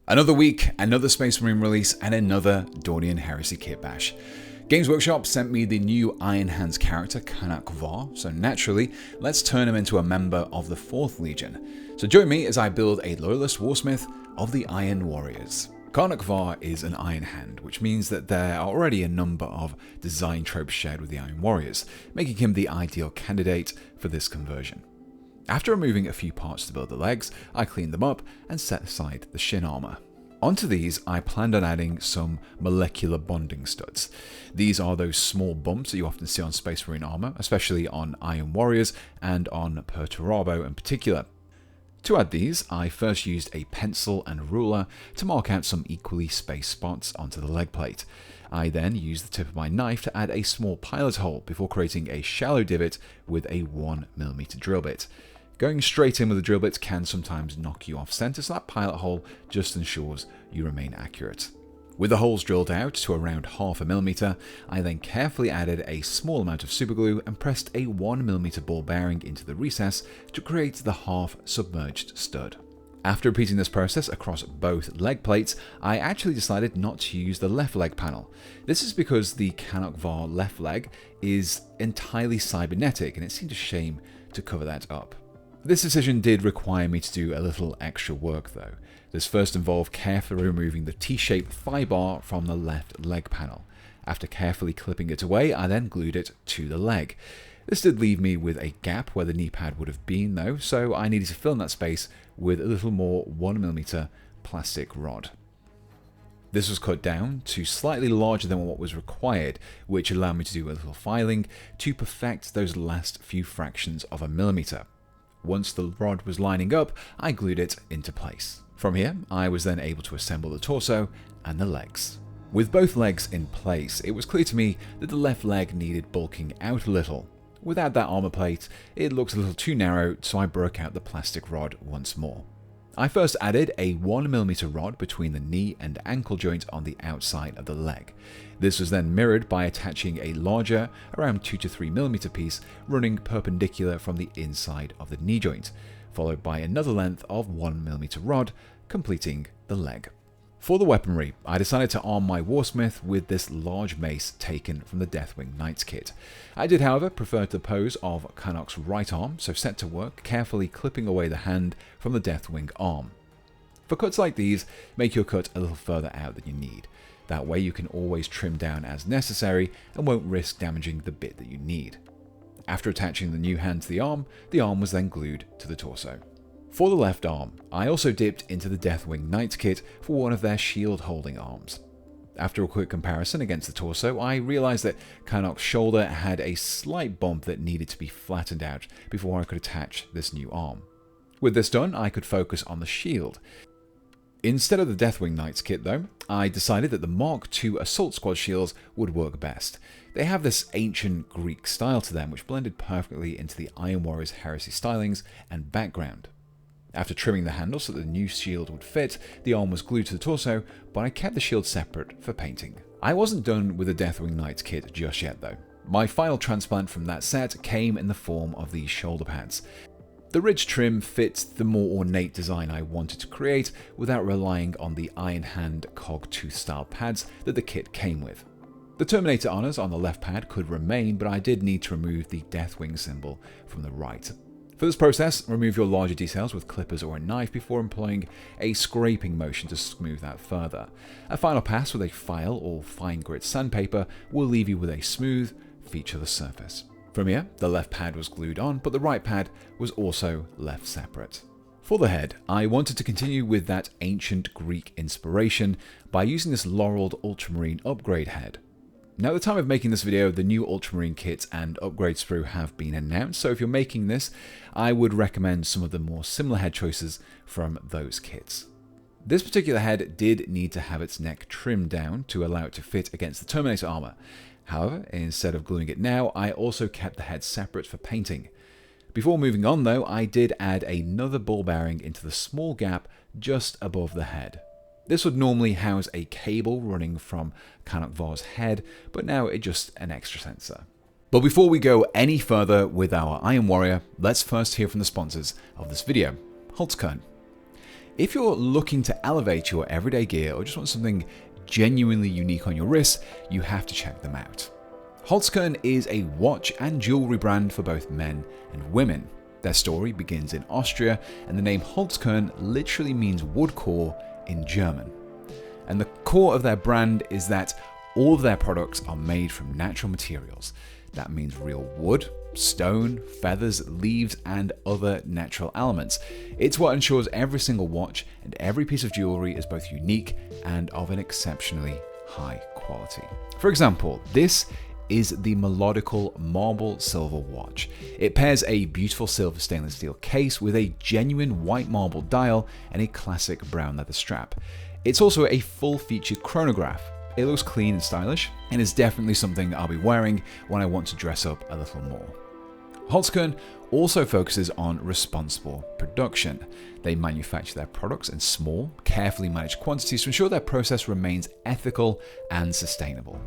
Another week, another Space Marine release, and another Dornian Heresy kit bash. Games Workshop sent me the new Iron Hands character, Caanok Var, so naturally, let's turn him into a member of the 4th Legion. So join me as I build a Loyalist Warsmith of the Iron Warriors. Caanok Var is an Iron Hand, which means that there are already a number of design tropes shared with the Iron Warriors, making him the ideal candidate for this conversion. After removing a few parts to build the legs, I cleaned them up and set aside the shin armor. Onto these, I planned on adding some molecular bonding studs. These are those small bumps that you often see on Space Marine armor, especially on Iron Warriors and on Perturabo in particular. To add these, I first used a pencil and ruler to mark out some equally spaced spots onto the leg plate. I then used the tip of my knife to add a small pilot hole before creating a shallow divot with a 1mm drill bit. Going straight in with a drill bit can sometimes knock you off center, so that pilot hole just ensures you remain accurate. With the holes drilled out to around 0.5mm, I then carefully added a small amount of superglue and pressed a 1mm ball bearing into the recess to create the half-submerged stud. After repeating this process across both leg plates, I actually decided not to use the left leg panel. This is because the Caanok Var left leg is entirely cybernetic, and it seemed a shame to cover that up. This decision did require me to do a little extra work though. This first involved carefully removing the T-shaped thigh bar from the left leg panel. After carefully clipping it away, I then glued it to the leg. This did leave me with a gap where the knee pad would have been though, so I needed to fill in that space with a little more 1mm plastic rod. This was cut down to slightly larger than what was required, which allowed me to do a little filing to perfect those last few fractions of a millimeter. Once the rod was lining up, I glued it into place. From here, I was then able to assemble the torso and the legs. With both legs in place, it was clear to me that the left leg needed bulking out a little. Without that armor plate, it looked a little too narrow, so I broke out the plastic rod once more. I first added a 1mm rod between the knee and ankle joint on the outside of the leg. This was then mirrored by attaching a larger, around 2 to 3mm piece running perpendicular from the inside of the knee joint, followed by another length of 1mm rod, completing the leg. For the weaponry, I decided to arm my Warsmith with this large mace taken from the Deathwing Knights kit. I did, however, prefer the pose of Caanok's right arm, so set to work carefully clipping away the hand from the Deathwing arm. For cuts like these, make your cut a little further out than you need. That way you can always trim down as necessary and won't risk damaging the bit that you need. After attaching the new hand to the arm was then glued to the torso. For the left arm, I also dipped into the Deathwing Knights kit for one of their shield holding arms. After a quick comparison against the torso, I realized that Caanok's shoulder had a slight bump that needed to be flattened out before I could attach this new arm. With this done, I could focus on the shield. Instead of the Deathwing Knights kit though, I decided that the Mk2 Assault Squad shields would work best. They have this ancient Greek style to them which blended perfectly into the Iron Warriors Heresy stylings and background. After trimming the handle so that the new shield would fit, the arm was glued to the torso, but I kept the shield separate for painting. I wasn't done with the Deathwing Knights kit just yet though. My final transplant from that set came in the form of these shoulder pads. The ridge trim fits the more ornate design I wanted to create without relying on the Iron Hand cog tooth style pads that the kit came with. The Terminator honours on the left pad could remain, but I did need to remove the Deathwing symbol from the right. For this process, remove your larger details with clippers or a knife before employing a scraping motion to smooth out further. A final pass with a file or fine grit sandpaper will leave you with a smooth, featureless surface. From here, the left pad was glued on, but the right pad was also left separate. For the head, I wanted to continue with that ancient Greek inspiration by using this laureled Ultramarine upgrade head. Now at the time of making this video, the new Ultramarine kits and upgrade sprue have been announced, so if you're making this, I would recommend some of the more similar head choices from those kits. This particular head did need to have its neck trimmed down to allow it to fit against the Terminator armor. However, instead of gluing it now, I also kept the head separate for painting. Before moving on though, I did add another ball bearing into the small gap just above the head. This would normally house a cable running from Caanok Var's head, but now it's just an extra sensor. But before we go any further with our Iron Warrior, let's first hear from the sponsors of this video, Holtzkern. If you're looking to elevate your everyday gear or just want something genuinely unique on your wrist, you have to check them out. Holzkern is a watch and jewelry brand for both men and women. Their story begins in Austria, and the name Holzkern literally means wood core in German. And the core of their brand is that all of their products are made from natural materials. That means real wood, stone, feathers, leaves, and other natural elements. It's what ensures every single watch and every piece of jewelry is both unique and of an exceptionally high quality. For example, this is the melodical marble silver watch. It pairs a beautiful silver stainless steel case with a genuine white marble dial and a classic brown leather strap. It's also a full-featured chronograph. It looks clean and stylish, and is definitely something I'll be wearing when I want to dress up a little more. Holzkern also focuses on responsible production. They manufacture their products in small, carefully managed quantities to ensure their process remains ethical and sustainable.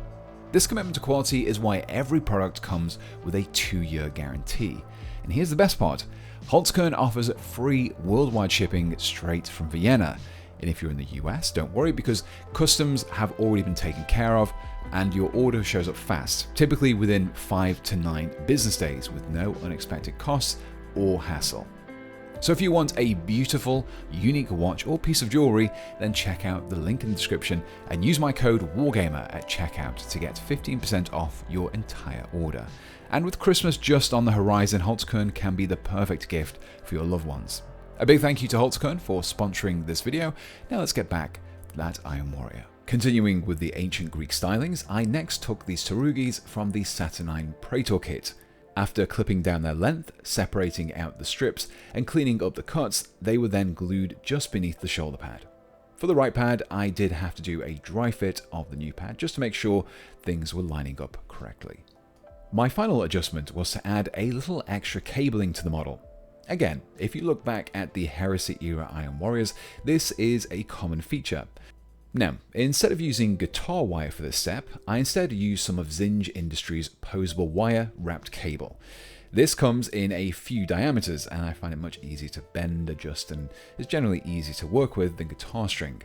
This commitment to quality is why every product comes with a 2-year guarantee. And here's the best part: Holzkern offers free worldwide shipping straight from Vienna. And if you're in the US, don't worry, because customs have already been taken care of and your order shows up fast, typically within 5 to 9 business days with no unexpected costs or hassle. So if you want a beautiful, unique watch or piece of jewelry, then check out the link in the description and use my code WARGAMER at checkout to get 15% off your entire order. And with Christmas just on the horizon, Holzkern can be the perfect gift for your loved ones. A big thank you to Holzkern for sponsoring this video. Now let's get back to that Iron Warrior. Continuing with the ancient Greek stylings, I next took these Tarugis from the Saturnine Praetor kit. After clipping down their length, separating out the strips, and cleaning up the cuts, they were then glued just beneath the shoulder pad. For the right pad, I did have to do a dry fit of the new pad just to make sure things were lining up correctly. My final adjustment was to add a little extra cabling to the model. Again, if you look back at the Heresy era Iron Warriors, this is a common feature. Now, instead of using guitar wire for this step, I instead used some of Zinge Industries' posable wire wrapped cable. This comes in a few diameters, and I find it much easier to bend, adjust, and is generally easier to work with than guitar string.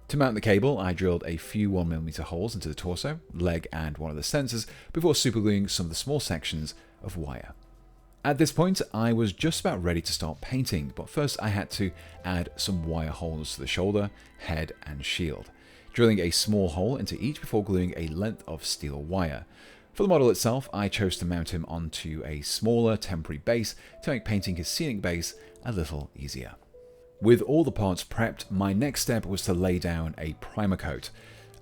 To mount the cable, I drilled a few 1mm holes into the torso, leg, and one of the sensors before supergluing some of the small sections of wire. At this point, I was just about ready to start painting, but first I had to add some wire holes to the shoulder, head, and shield, drilling a small hole into each before gluing a length of steel wire. For the model itself, I chose to mount him onto a smaller temporary base to make painting his scenic base a little easier. With all the parts prepped, my next step was to lay down a primer coat.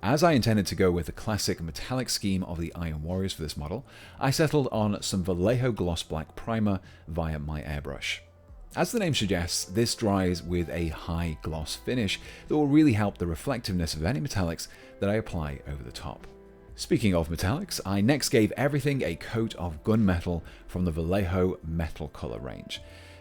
As I intended to go with the classic metallic scheme of the Iron Warriors for this model, I settled on some Vallejo Gloss Black primer via my airbrush. As the name suggests, this dries with a high gloss finish that will really help the reflectiveness of any metallics that I apply over the top. Speaking of metallics, I next gave everything a coat of gunmetal from the Vallejo Metal Color range.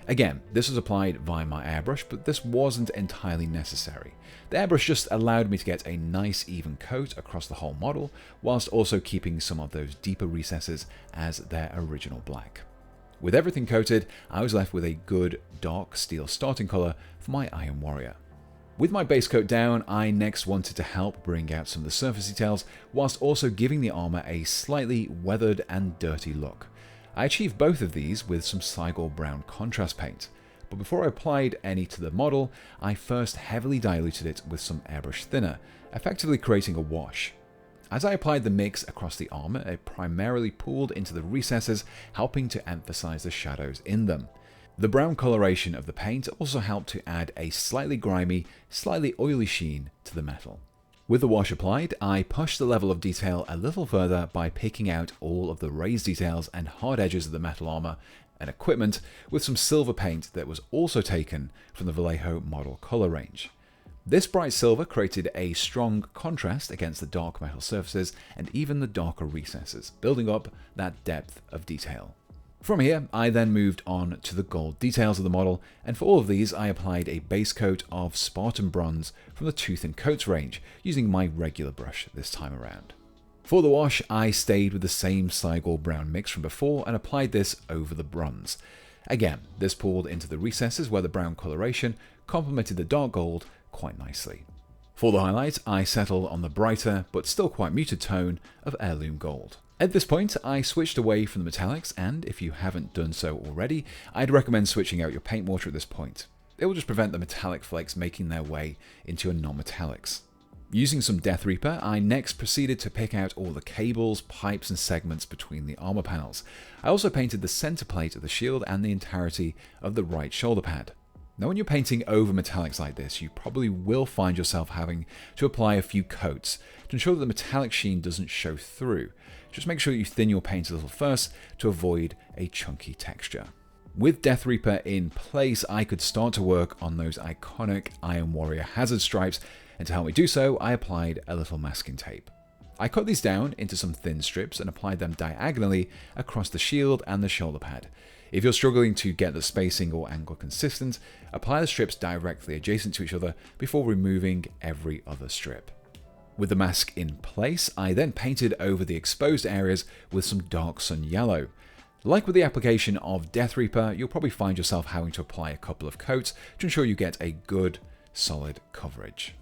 Again, this was applied via my airbrush, but this wasn't entirely necessary. The airbrush just allowed me to get a nice even coat across the whole model, whilst also keeping some of those deeper recesses as their original black. With everything coated, I was left with a good dark steel starting colour for my Iron Warrior. With my base coat down, I next wanted to help bring out some of the surface details, whilst also giving the armour a slightly weathered and dirty look. I achieved both of these with some Cygor Brown contrast paint, but before I applied any to the model, I first heavily diluted it with some airbrush thinner, effectively creating a wash. As I applied the mix across the armour, it primarily pooled into the recesses, helping to emphasise the shadows in them. The brown coloration of the paint also helped to add a slightly grimy, slightly oily sheen to the metal. With the wash applied, I pushed the level of detail a little further by picking out all of the raised details and hard edges of the metal armor and equipment with some silver paint that was also taken from the Vallejo model color range. This bright silver created a strong contrast against the dark metal surfaces and even the darker recesses, building up that depth of detail. From here, I then moved on to the gold details of the model, and for all of these I applied a base coat of Spartan Bronze from the Tooth and Coats range, using my regular brush this time around. For the wash, I stayed with the same Cygor Brown mix from before and applied this over the bronze. Again, this pulled into the recesses where the brown coloration complemented the dark gold quite nicely. For the highlight, I settled on the brighter, but still quite muted tone of Heirloom Gold. At this point, I switched away from the metallics, and if you haven't done so already, I'd recommend switching out your paint water at this point. It will just prevent the metallic flakes making their way into your non-metallics. Using some Death Reaper, I next proceeded to pick out all the cables, pipes and segments between the armor panels. I also painted the center plate of the shield and the entirety of the right shoulder pad. Now when you're painting over metallics like this, you probably will find yourself having to apply a few coats to ensure that the metallic sheen doesn't show through. Just make sure you thin your paint a little first to avoid a chunky texture. With Death Reaper in place, I could start to work on those iconic Iron Warrior hazard stripes, and to help me do so, I applied a little masking tape. I cut these down into some thin strips and applied them diagonally across the shield and the shoulder pad. If you're struggling to get the spacing or angle consistent, apply the strips directly adjacent to each other before removing every other strip. With the mask in place, I then painted over the exposed areas with some dark sun yellow. Like with the application of Death Reaper, you'll probably find yourself having to apply a couple of coats to ensure you get a good, solid coverage.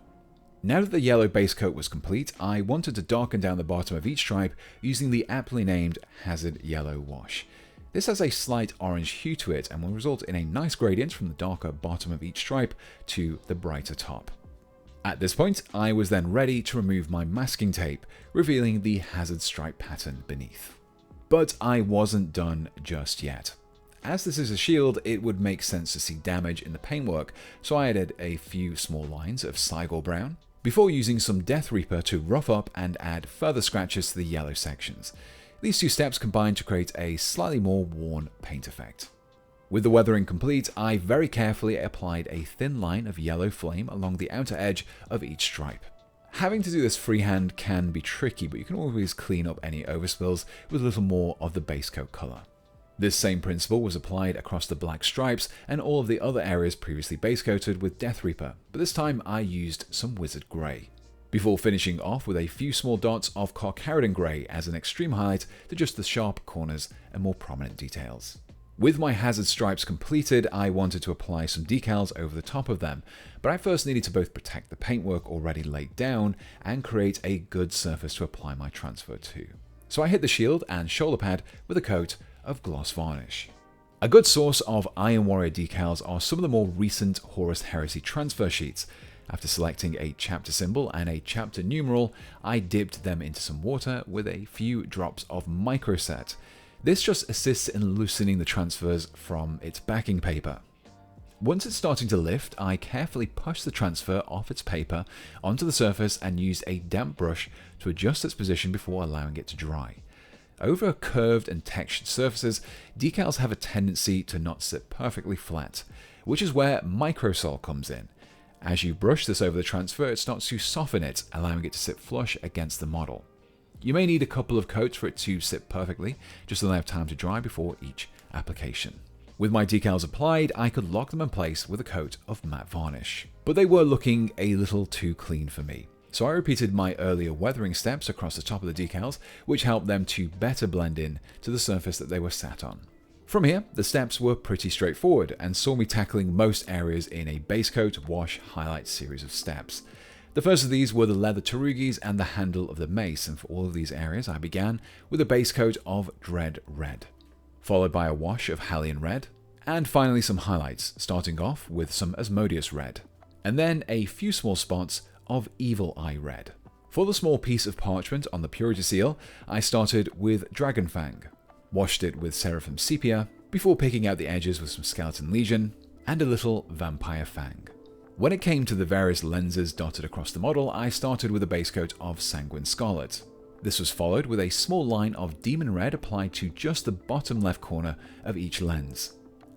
Now that the yellow base coat was complete, I wanted to darken down the bottom of each stripe using the aptly named Hazard Yellow Wash. This has a slight orange hue to it and will result in a nice gradient from the darker bottom of each stripe to the brighter top. At this point, I was then ready to remove my masking tape, revealing the hazard stripe pattern beneath. But I wasn't done just yet. As this is a shield, it would make sense to see damage in the paintwork, so I added a few small lines of Cygor Brown, before using some Death Reaper to rough up and add further scratches to the yellow sections. These two steps combined to create a slightly more worn paint effect. With the weathering complete, I very carefully applied a thin line of yellow flame along the outer edge of each stripe. Having to do this freehand can be tricky, but you can always clean up any overspills with a little more of the base coat colour. This same principle was applied across the black stripes and all of the other areas previously base coated with Death Reaper, but this time I used some Wizard Grey. Before finishing off with a few small dots of Carcharodon Grey as an extreme highlight to just the sharp corners and more prominent details. With my hazard stripes completed, I wanted to apply some decals over the top of them, but I first needed to both protect the paintwork already laid down and create a good surface to apply my transfer to. So I hit the shield and shoulder pad with a coat of gloss varnish. A good source of Iron Warrior decals are some of the more recent Horus Heresy transfer sheets. After selecting a chapter symbol and a chapter numeral, I dipped them into some water with a few drops of microset. This just assists in loosening the transfers from its backing paper. Once it's starting to lift, I carefully push the transfer off its paper onto the surface and used a damp brush to adjust its position before allowing it to dry. Over curved and textured surfaces, decals have a tendency to not sit perfectly flat, which is where Microsol comes in. As you brush this over the transfer, it starts to soften it, allowing it to sit flush against the model. You may need a couple of coats for it to sit perfectly, just to allow time to dry before each application. With my decals applied, I could lock them in place with a coat of matte varnish. But they were looking a little too clean for me. So I repeated my earlier weathering steps across the top of the decals, which helped them to better blend in to the surface that they were sat on. From here, the steps were pretty straightforward and saw me tackling most areas in a base coat, wash, highlight series of steps. The first of these were the leather tarugis and the handle of the mace, and for all of these areas I began with a base coat of Dread Red, followed by a wash of Hellion Red, and finally some highlights, starting off with some Asmodeus Red, and then a few small spots of Evil Eye Red. For the small piece of parchment on the Purity Seal, I started with Dragon Fang, washed it with Seraphim Sepia, before picking out the edges with some Skeleton Legion, and a little Vampire Fang. When it came to the various lenses dotted across the model, I started with a base coat of Sanguine Scarlet. This was followed with a small line of Demon Red applied to just the bottom left corner of each lens.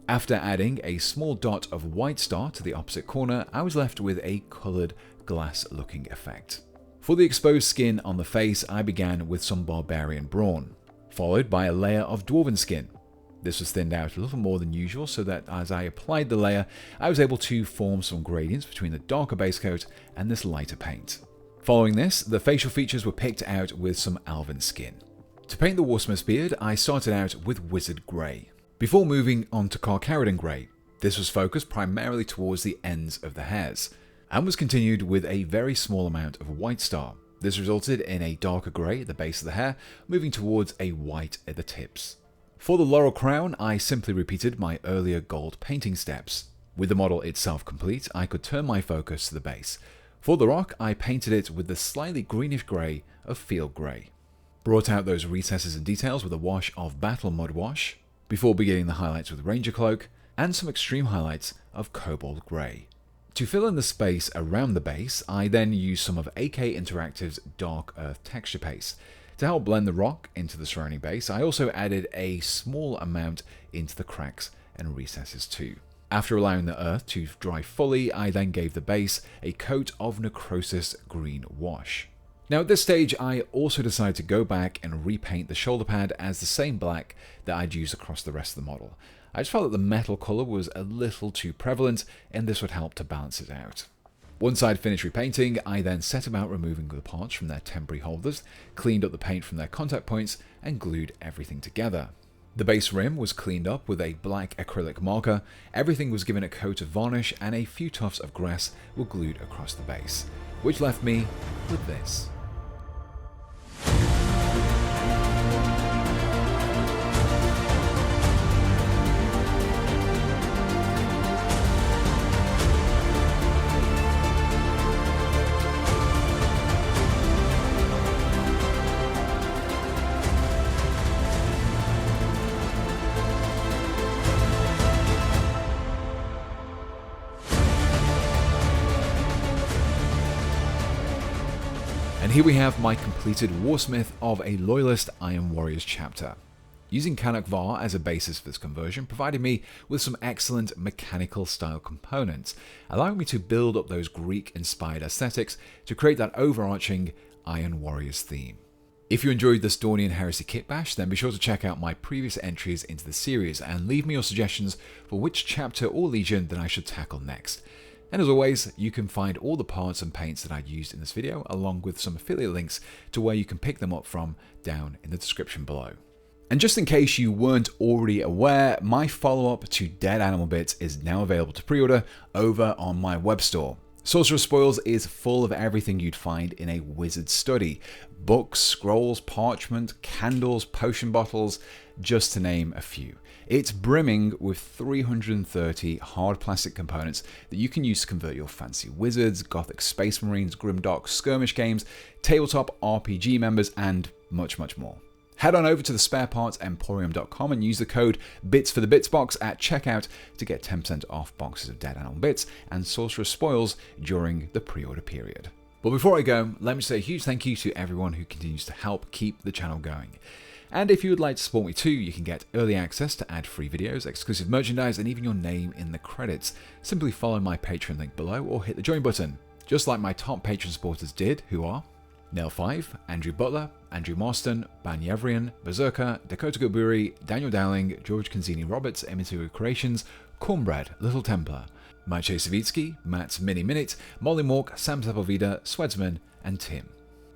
After adding a small dot of White Star to the opposite corner, I was left with a coloured glass-looking effect. For the exposed skin on the face, I began with some Barbarian Brawn, followed by a layer of Dwarven Skin. This was thinned out a little more than usual so that as I applied the layer, I was able to form some gradients between the darker base coat and this lighter paint. Following this, the facial features were picked out with some Elven Skin. To paint the Warsmith's beard, I started out with Wizard Grey. Before moving on to Carcharodon Grey, this was focused primarily towards the ends of the hairs, and was continued with a very small amount of White Star. This resulted in a darker grey at the base of the hair, moving towards a white at the tips. For the laurel crown, I simply repeated my earlier gold painting steps. With the model itself complete, I could turn my focus to the base. For the rock, I painted it with the slightly greenish grey of Field Grey. Brought out those recesses and details with a wash of Battle Mud Wash, before beginning the highlights with Ranger Cloak, and some extreme highlights of Kobold Grey. To fill in the space around the base, I then used some of AK Interactive's Dark Earth texture paste. To help blend the rock into the surrounding base, I also added a small amount into the cracks and recesses too. After allowing the earth to dry fully, I then gave the base a coat of Necrosis green wash. Now at this stage, I also decided to go back and repaint the shoulder pad as the same black that I'd used across the rest of the model. I just felt that the metal colour was a little too prevalent, and this would help to balance it out. Once I'd finished repainting, I then set about removing the parts from their temporary holders, cleaned up the paint from their contact points, and glued everything together. The base rim was cleaned up with a black acrylic marker, everything was given a coat of varnish, and a few tufts of grass were glued across the base, which left me with this. And here we have my completed Warsmith of a Loyalist Iron Warriors chapter. Using Caanok Var as a basis for this conversion provided me with some excellent mechanical style components, allowing me to build up those Greek-inspired aesthetics to create that overarching Iron Warriors theme. If you enjoyed this Dornian Heresy kit bash, then be sure to check out my previous entries into the series and leave me your suggestions for which chapter or legion that I should tackle next. And as always, you can find all the parts and paints that I used in this video, along with some affiliate links to where you can pick them up from down in the description below. And just in case you weren't already aware, my follow-up to Dead Animal Bits is now available to pre-order over on my web store. Sorcerer Spoils is full of everything you'd find in a wizard study. Books, scrolls, parchment, candles, potion bottles, just to name a few. It's brimming with 330 hard plastic components that you can use to convert your fancy wizards, gothic space marines, grimdark skirmish games, tabletop RPG members, and much, much more. Head on over to the sparepartsemporium.com and use the code BITSFORTHEBITSBOX at checkout to get 10% off boxes of Dead Animal Bits and Sorcerer Spoils during the pre-order period. But before I go, let me say a huge thank you to everyone who continues to help keep the channel going. And if you would like to support me too, you can get early access to ad-free videos, exclusive merchandise, and even your name in the credits. Simply follow my Patreon link below or hit the join button, just like my top Patreon supporters did, who are Nail5, Andrew Butler, Andrew Marston, Ban Yevrian, Berserker, Dakota Goburi, Daniel Dowling, George Kanzini Roberts, Immaterial Creations, Cornbread, Little Templar, Maciej Savitsky, Matt's Mini Minute, Molly Mork, Sam Sepulveda, Swedsman, and Tim.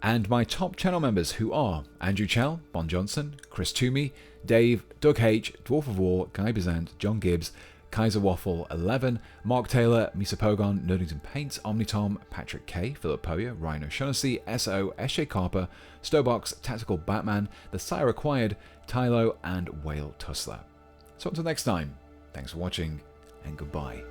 And my top channel members, who are Andrew Chell, Bon Johnson, Chris Toomey, Dave, Doug H, Dwarf of War, Guy Bezant, John Gibbs, Kaiser Waffle 11, Mark Taylor, Misa Pogon, Nerdington Paints, Omnitom, Patrick K, Philip Poya, Ryan O'Shaughnessy, SO, SJ Carper, Stowbox, Tactical Batman, The Sire Acquired, Tylo, and Whale Tussler. So until next time, thanks for watching, and goodbye.